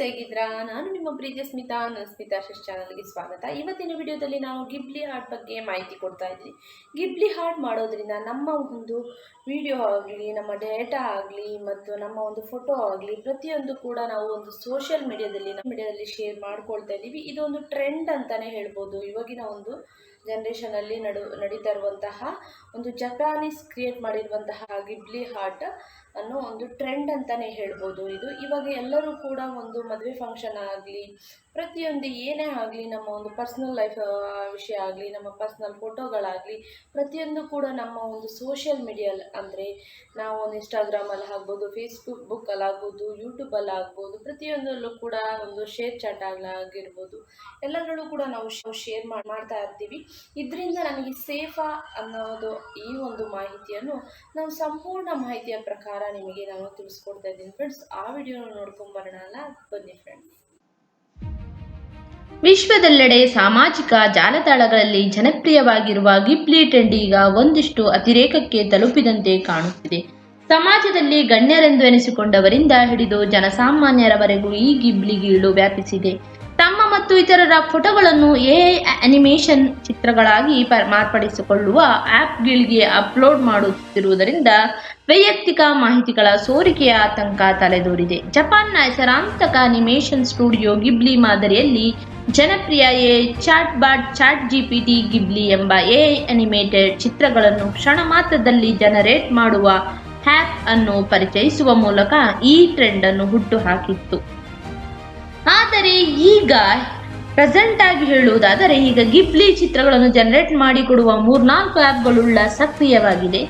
ಹೇಗಿದ್ರಾ? ನಾನು ನಿಮ್ಮ ಪ್ರೀತಿಯ ಸ್ಮಿತಾ. ನನ್ನ ಸ್ಮಿತಾ ಶಶ್ ಚಾನಲ್ಗೆ ಸ್ವಾಗತ. ಇವತ್ತಿನ ವಿಡಿಯೋದಲ್ಲಿ ನಾವು ಗಿಬ್ಲಿ ಹಾರ್ಟ್ ಬಗ್ಗೆ ಮಾಹಿತಿ ಕೊಡ್ತಾ ಇದ್ವಿ. ಗಿಬ್ಲಿ ಹಾರ್ಟ್ ಮಾಡೋದ್ರಿಂದ ನಮ್ಮ ಒಂದು ವಿಡಿಯೋ ಆಗಲಿ, ನಮ್ಮ ಡೇಟಾ ಆಗಲಿ ಮತ್ತು ನಮ್ಮ ಒಂದು ಫೋಟೋ ಆಗಲಿ ಪ್ರತಿಯೊಂದು ಕೂಡ ನಾವು ಒಂದು ಸೋಷಿಯಲ್ ಮೀಡಿಯಾದಲ್ಲಿ ಶೇರ್ ಮಾಡ್ಕೊಳ್ತಾ ಇದ್ದೀವಿ. ಇದೊಂದು ಟ್ರೆಂಡ್ ಅಂತಾನೆ ಹೇಳ್ಬೋದು. ಇವಾಗಿನ ಒಂದು ಜನರೇಷನಲ್ಲಿ ನಡೀತಾ ಇರುವಂತಹ ಒಂದು ಜಪಾನೀಸ್ ಕ್ರಿಯೇಟ್ ಮಾಡಿರುವಂತಹ ಗಿಬ್ಲಿ ಹಾರ್ಟ್ ಅನ್ನೋ ಒಂದು ಟ್ರೆಂಡ್ ಅಂತಾನೆ ಹೇಳ್ಬೋದು. ಇದು ಇವಾಗ ಎಲ್ಲರೂ ಕೂಡ ಒಂದು ಮದುವೆ ಫಂಕ್ಷನ್ ಆಗಲಿ, ಪ್ರತಿಯೊಂದು ಏನೇ ಆಗಲಿ, ನಮ್ಮ ಒಂದು ಪರ್ಸ್ನಲ್ ಲೈಫ್ ವಿಷಯ ಆಗಲಿ, ನಮ್ಮ ಪರ್ಸ್ನಲ್ ಫೋಟೋಗಳಾಗಲಿ ಪ್ರತಿಯೊಂದು ಕೂಡ ನಮ್ಮ ಒಂದು ಸೋಷಿಯಲ್ ಮೀಡಿಯಲ್ಲಿ ಅಂದರೆ ನಾವು ಒಂದು ಇನ್ಸ್ಟಾಗ್ರಾಮಲ್ಲಿ ಆಗ್ಬೋದು, ಫೇಸ್ಬುಕ್ಕಲ್ಲಿ ಆಗ್ಬೋದು, ಯೂಟ್ಯೂಬಲ್ಲಿ ಆಗ್ಬೋದು, ಪ್ರತಿಯೊಂದರಲ್ಲೂ ಕೂಡ ಒಂದು ಶೇರ್ ಚಾಟ್ ಆಗಿರ್ಬೋದು, ಎಲ್ಲದರಲ್ಲೂ ಕೂಡ ನಾವು ಶೇರ್ ಮಾಡ್ತಾ ಇರ್ತೀವಿ. ಇದರಿಂದ ನಮಗೆ ಸೇಫಾ ಅನ್ನೋದು ಈ ಒಂದು ಮಾಹಿತಿಯನ್ನು ನಾವು ಸಂಪೂರ್ಣ ಮಾಹಿತಿಯ ಪ್ರಕಾರ ನಿಮಗೆ ನಾನು ತಿಳಿಸ್ಕೊಡ್ತಾ ಇದ್ದೀನಿ ಫ್ರೆಂಡ್ಸ್. ಆ ವಿಡಿಯೋನ ನೋಡ್ಕೊಂಡು ಬರೋಣ ಅಲ್ಲ, ಬನ್ನಿ ಫ್ರೆಂಡ್ಸ್. ವಿಶ್ವದೆಲ್ಲೆಡೆ ಸಾಮಾಜಿಕ ಜಾಲತಾಣಗಳಲ್ಲಿ ಜನಪ್ರಿಯವಾಗಿರುವ ಗಿಬ್ಲಿ ಟ್ರೆಂಡ್ ಈಗ ಒಂದಿಷ್ಟು ಅತಿರೇಕಕ್ಕೆ ತಲುಪಿದಂತೆ ಕಾಣುತ್ತಿದೆ. ಸಮಾಜದಲ್ಲಿ ಗಣ್ಯರೆಂದು ಎನಿಸಿಕೊಂಡವರಿಂದ ಹಿಡಿದು ಜನಸಾಮಾನ್ಯರವರೆಗೂ ಈ ಗಿಬ್ಲಿ ಗೀಳು ವ್ಯಾಪಿಸಿದೆ. ತಮ್ಮ ಮತ್ತು ಇತರರ ಫೋಟೋಗಳನ್ನು ಎಐ ಅನಿಮೇಷನ್ ಚಿತ್ರಗಳಾಗಿ ಮಾರ್ಪಡಿಸಿಕೊಳ್ಳುವ ಆ್ಯಪ್ಗಳಿಗೆ ಅಪ್ಲೋಡ್ ಮಾಡುತ್ತಿರುವುದರಿಂದ ವೈಯಕ್ತಿಕ ಮಾಹಿತಿಗಳ ಸೋರಿಕೆಯ ಆತಂಕ ತಲೆದೋರಿದೆ. ಜಪಾನ್ನ ಹೆಸರಾಂತಕ ಅನಿಮೇಷನ್ ಸ್ಟುಡಿಯೋ ಗಿಬ್ಲಿ ಮಾದರಿಯಲ್ಲಿ ಜನಪ್ರಿಯ ಎಐ ಚಾಟ್ಬಾಟ್ ಚಾಟ್ಜಿಪಿಟಿ ಗಿಬ್ಲಿ ಎಂಬ ಎಐ ಅನಿಮೇಟೆಡ್ ಚಿತ್ರಗಳನ್ನು ಕ್ಷಣ ಮಾತ್ರದಲ್ಲಿ ಜನರೇಟ್ ಮಾಡುವ ಆ್ಯಪ್ ಅನ್ನು ಪರಿಚಯಿಸುವ ಮೂಲಕ ಈ ಟ್ರೆಂಡ್ ಅನ್ನು ಹುಟ್ಟುಹಾಕಿತ್ತು. ಆದರೆ ಈಗ ಪ್ರೆಸೆಂಟ್ ಆಗಿ ಹೇಳುವುದಾದರೆ ಈಗ ಗಿಬ್ಲಿ ಚಿತ್ರಗಳನ್ನು ಜನರೇಟ್ ಮಾಡಿಕೊಡುವ 3-4 ಆ್ಯಪ್ಗಳುಳ್ಳ ಸಕ್ರಿಯವಾಗಿದೆ.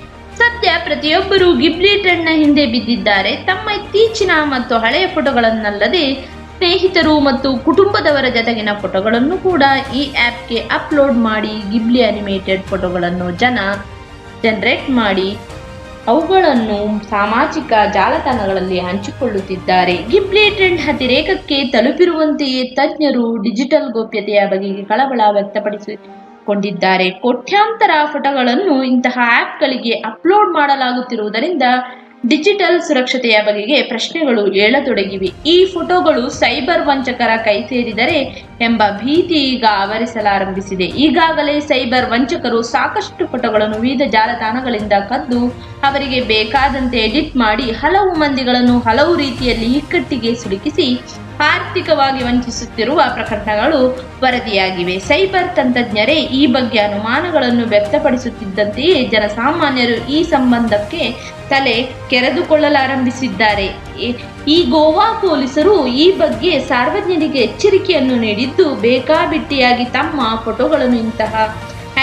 ಸದ್ಯ ಪ್ರತಿಯೊಬ್ಬರೂ ಗಿಬ್ಲಿ ಟ್ರೆಂಡ್ನ ಹಿಂದೆ ಬಿದ್ದಿದ್ದಾರೆ. ತಮ್ಮ ಇತ್ತೀಚಿನ ಮತ್ತು ಹಳೆಯ ಫೋಟೋಗಳನ್ನಲ್ಲದೆ ಸ್ನೇಹಿತರು ಮತ್ತು ಕುಟುಂಬದವರ ಜೊತೆಗಿನ ಫೋಟೋಗಳನ್ನು ಕೂಡ ಈ ಆ್ಯಪ್ಗೆ ಅಪ್ಲೋಡ್ ಮಾಡಿ ಗಿಬ್ಲಿ ಅನಿಮೇಟೆಡ್ ಫೋಟೋಗಳನ್ನು ಜನರೇಟ್ ಮಾಡಿ ಅವುಗಳನ್ನು ಸಾಮಾಜಿಕ ಜಾಲತಾಣಗಳಲ್ಲಿ ಹಂಚಿಕೊಳ್ಳುತ್ತಿದ್ದಾರೆ. ಗಿಬ್ಲಿ ಟ್ರೆಂಡ್ ಅತಿರೇಕಕ್ಕೆ ತಲುಪಿರುವಂತೆಯೇ ತಜ್ಞರು ಡಿಜಿಟಲ್ ಗೌಪ್ಯತೆಯ ಬಗೆಗೆ ಕಳವಳ ವ್ಯಕ್ತಪಡಿಸಿಕೊಂಡಿದ್ದಾರೆ. ಕೋಟ್ಯಾಂತರ ಫೋಟೋಗಳನ್ನು ಇಂತಹ ಆ್ಯಪ್ಗಳಿಗೆ ಅಪ್ಲೋಡ್ ಮಾಡಲಾಗುತ್ತಿರುವುದರಿಂದ ಡಿಜಿಟಲ್ ಸುರಕ್ಷತೆಯ ಬಗೆಗೆ ಪ್ರಶ್ನೆಗಳು ಏಳತೊಡಗಿವೆ. ಈ ಫೋಟೋಗಳು ಸೈಬರ್ ವಂಚಕರ ಕೈ ಸೇರಿದರೆ ಎಂಬ ಭೀತಿ ಈಗ ಆವರಿಸಲಾರಂಭಿಸಿದೆ. ಈಗಾಗಲೇ ಸೈಬರ್ ವಂಚಕರು ಸಾಕಷ್ಟು ಫೋಟೋಗಳನ್ನು ವಿವಿಧ ಜಾಲತಾಣಗಳಿಂದ ಕದ್ದು ಅವರಿಗೆ ಬೇಕಾದಂತೆ ಎಡಿಟ್ ಮಾಡಿ ಹಲವು ಮಂದಿಗಳನ್ನು ಹಲವು ರೀತಿಯಲ್ಲಿ ಇಕ್ಕಟ್ಟಿಗೆ ಸಿಲುಕಿಸಿ ಆರ್ಥಿಕವಾಗಿ ವಂಚಿಸುತ್ತಿರುವ ಪ್ರಕರಣಗಳು ವರದಿಯಾಗಿವೆ. ಸೈಬರ್ ತಂತ್ರಜ್ಞರೇ ಈ ಬಗ್ಗೆ ಅನುಮಾನಗಳನ್ನು ವ್ಯಕ್ತಪಡಿಸುತ್ತಿದ್ದಂತೆಯೇ ಜನಸಾಮಾನ್ಯರು ಈ ಸಂಬಂಧಕ್ಕೆ ತಲೆ ಕೆರೆದುಕೊಳ್ಳಲಾರಂಭಿಸಿದ್ದಾರೆ. ಈ ಗೋವಾ ಪೊಲೀಸರು ಈ ಬಗ್ಗೆ ಸಾರ್ವಜನಿಕ ಎಚ್ಚರಿಕೆಯನ್ನು ನೀಡಿದ್ದು, ಬೇಕಾಬಿಟ್ಟಿಯಾಗಿ ತಮ್ಮ ಫೋಟೋಗಳನ್ನು ಇಂತಹ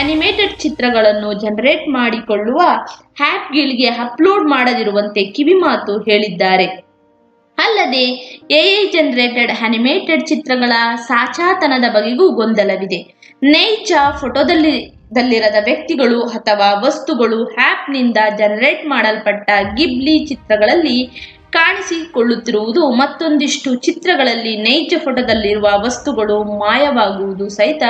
ಅನಿಮೇಟೆಡ್ ಚಿತ್ರಗಳನ್ನು ಜನರೇಟ್ ಮಾಡಿಕೊಳ್ಳುವ ಆ್ಯಪ್ಗಳಿಗೆ ಅಪ್ಲೋಡ್ ಮಾಡದಿರುವಂತೆ ಕಿವಿಮಾತು ಹೇಳಿದ್ದಾರೆ. ಅಲ್ಲದೆ ಎಐ ಜನರೇಟೆಡ್ ಅನಿಮೇಟೆಡ್ ಚಿತ್ರಗಳ ಸಾಚಾತನದ ಬಗೆಗೂ ಗೊಂದಲವಿದೆ. ನೈಜ ಫೋಟೋದಲ್ಲಿರದ ವ್ಯಕ್ತಿಗಳು ಅಥವಾ ವಸ್ತುಗಳು ಆ್ಯಪ್ನಿಂದ ಜನರೇಟ್ ಮಾಡಲ್ಪಟ್ಟ ಗಿಬ್ಲಿ ಚಿತ್ರಗಳಲ್ಲಿ ಕಾಣಿಸಿಕೊಳ್ಳುತ್ತಿರುವುದು, ಮತ್ತೊಂದಿಷ್ಟು ಚಿತ್ರಗಳಲ್ಲಿ ನೈಜ ಫೋಟೋದಲ್ಲಿರುವ ವಸ್ತುಗಳು ಮಾಯವಾಗುವುದು ಸಹಿತ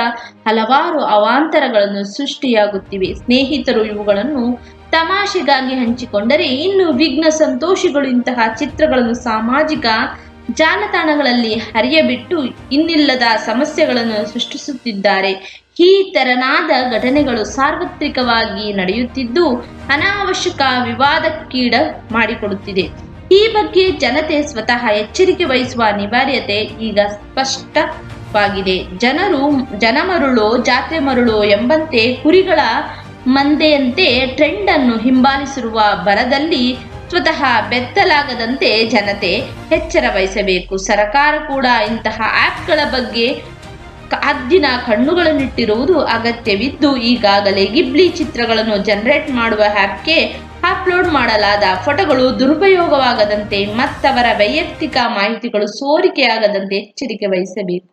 ಹಲವಾರು ಅವಾಂತರಗಳನ್ನು ಸೃಷ್ಟಿಯಾಗುತ್ತಿವೆ. ಸ್ನೇಹಿತರು ಇವುಗಳನ್ನು ತಮಾಷೆಗಾಗಿ ಹಂಚಿಕೊಂಡರೆ, ಇನ್ನು ವಿಘ್ನ ಸಂತೋಷಿಗಳು ಇಂತಹ ಚಿತ್ರಗಳನ್ನು ಸಾಮಾಜಿಕ ಜಾಲತಾಣಗಳಲ್ಲಿ ಹರಿಯಬಿಟ್ಟು ಇನ್ನಿಲ್ಲದ ಸಮಸ್ಯೆಗಳನ್ನು ಸೃಷ್ಟಿಸುತ್ತಿದ್ದಾರೆ. ಈ ತೆರನಾದ ಘಟನೆಗಳು ಸಾರ್ವತ್ರಿಕವಾಗಿ ನಡೆಯುತ್ತಿದ್ದು ಅನಾವಶ್ಯಕ ವಿವಾದಕ್ಕೀಡ ಮಾಡಿಕೊಡುತ್ತಿದೆ. ಈ ಬಗ್ಗೆ ಜನತೆ ಸ್ವತಃ ಎಚ್ಚರಿಕೆ ವಹಿಸುವ ಅನಿವಾರ್ಯತೆ ಈಗ ಸ್ಪಷ್ಟವಾಗಿದೆ. ಜನಮರುಳೋ ಜಾತ್ರೆ ಮರುಳೋ ಎಂಬಂತೆ ಕುರಿಗಳ ಮಂದೆಯಂತೆ ಟ್ರೆಂಡ್ ಅನ್ನು ಹಿಂಬಾಲಿಸಿರುವ ಭರದಲ್ಲಿ ಸ್ವತಃ ಬೆತ್ತಲಾಗದಂತೆ ಜನತೆ ಎಚ್ಚರ ವಹಿಸಬೇಕು. ಸರ್ಕಾರ ಕೂಡ ಇಂತಹ ಆ್ಯಪ್ಗಳ ಬಗ್ಗೆ ಕಾದ್ದಿನ ಕಣ್ಣುಗಳನ್ನಿಟ್ಟಿರುವುದು ಅಗತ್ಯವಿದ್ದು, ಈಗಾಗಲೇ ಗಿಬ್ಲಿ ಚಿತ್ರಗಳನ್ನು ಜನರೇಟ್ ಮಾಡುವ ಆ್ಯಪ್ಗೆ ಅಪ್ಲೋಡ್ ಮಾಡಲಾದ ಫೋಟೋಗಳು ದುರುಪಯೋಗವಾಗದಂತೆ ಮತ್ತವರ ವೈಯಕ್ತಿಕ ಮಾಹಿತಿಗಳು ಸೋರಿಕೆಯಾಗದಂತೆ ಎಚ್ಚರಿಕೆ ವಹಿಸಬೇಕು.